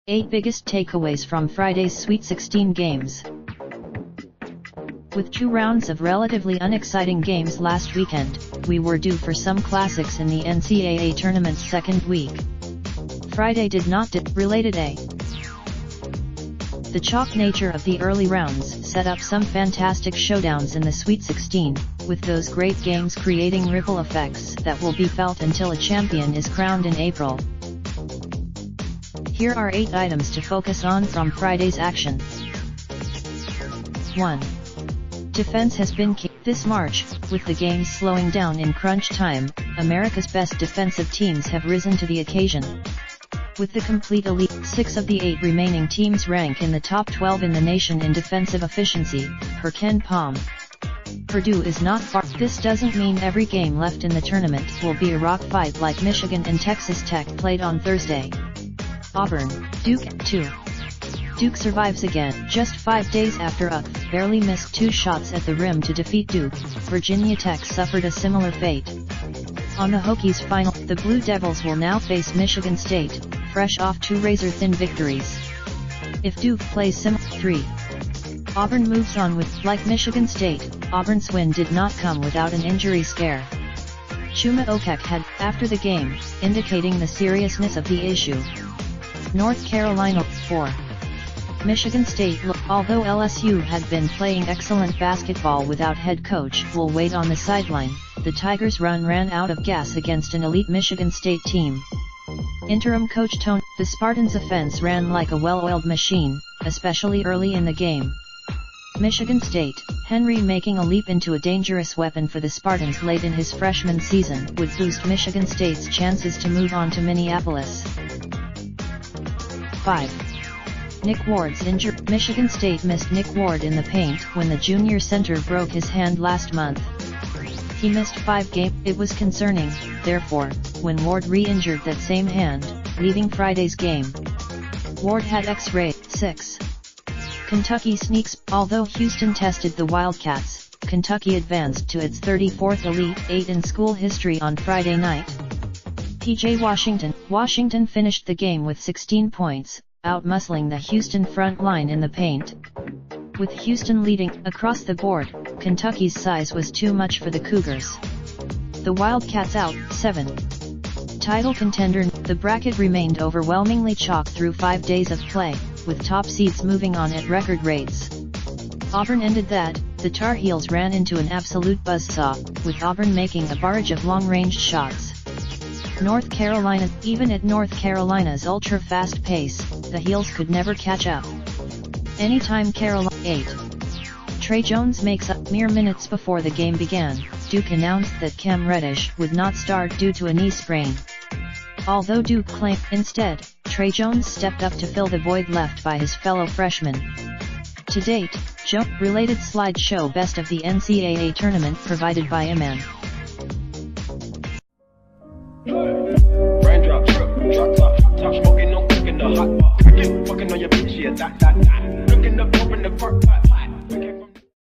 Eight biggest takeaways from Friday's Sweet 16 games. With 2 rounds of relatively unexciting games last weekend, we were due for some classics in the NCAA tournament's second week. Friday did not related A. The chalk nature of the early rounds set up some fantastic showdowns in the Sweet 16, with those great games creating ripple effects that will be felt until a champion is crowned in April. Here are 8 items to focus on from Friday's action. 1. Defense has been key. This March, with the games slowing down in crunch time, America's best defensive teams have risen to the occasion. With the complete elite, 6 of the 8 remaining teams rank in the top 12 in the nation in defensive efficiency, per KenPom. Purdue is not far. This doesn't mean every game left in the tournament will be a rock fight like Michigan and Texas Tech played on Thursday. Auburn, Duke, 2. Duke survives again. Just 5 days after UCF barely missed 2 shots at the rim to defeat Duke, Virginia Tech suffered a similar fate. On the Hokies' final, the Blue Devils will now face Michigan State, fresh off 2 razor-thin victories. If Duke plays 3. Auburn moves on with, like Michigan State, Auburn's win did not come without an injury scare. Chuma Okeke had, after the game, indicating the seriousness of the issue. North Carolina, 4. Michigan State, although LSU had been playing excellent basketball without head coach, will wait on the sideline. The Tigers' ran out of gas against an elite Michigan State team. Interim coach Tony, the Spartans' offense ran like a well-oiled machine, especially early in the game. Michigan State, Henry making a leap into a dangerous weapon for the Spartans late in his freshman season would boost Michigan State's chances to move on to Minneapolis. 5. Nick Ward's injury. Michigan State missed Nick Ward in the paint when the junior center broke his hand last month. He missed 5 games. It was concerning, therefore, when Ward re-injured that same hand, leaving Friday's game. Ward had X-ray. 6. Kentucky sneaks. Although Houston tested the Wildcats, Kentucky advanced to its 34th Elite 8 in school history on Friday night. P.J. Washington finished the game with 16 points, outmuscling the Houston front line in the paint. With Houston leading across the board, Kentucky's size was too much for the Cougars. The Wildcats out. 7. Title contender. The bracket remained overwhelmingly chalk through 5 days of play, with top seeds moving on at record rates. Auburn ended that. The Tar Heels ran into an absolute buzzsaw, with Auburn making a barrage of long-range shots. North Carolina. Even at North Carolina's ultra-fast pace, the Heels could never catch up. Anytime Carolina. 8. Trey Jones makes up. Mere minutes before the game began, Duke announced that Cam Reddish would not start due to a knee sprain. Although Duke claimed, instead, Trey Jones stepped up to fill the void left by his fellow freshman. To date, related slideshow best of the NCAA tournament provided by Eman. Raindrop, drop top smoking, no cooking the hot pot. Fucking on your bitch, yeah, that. Looking up, open the park, pot.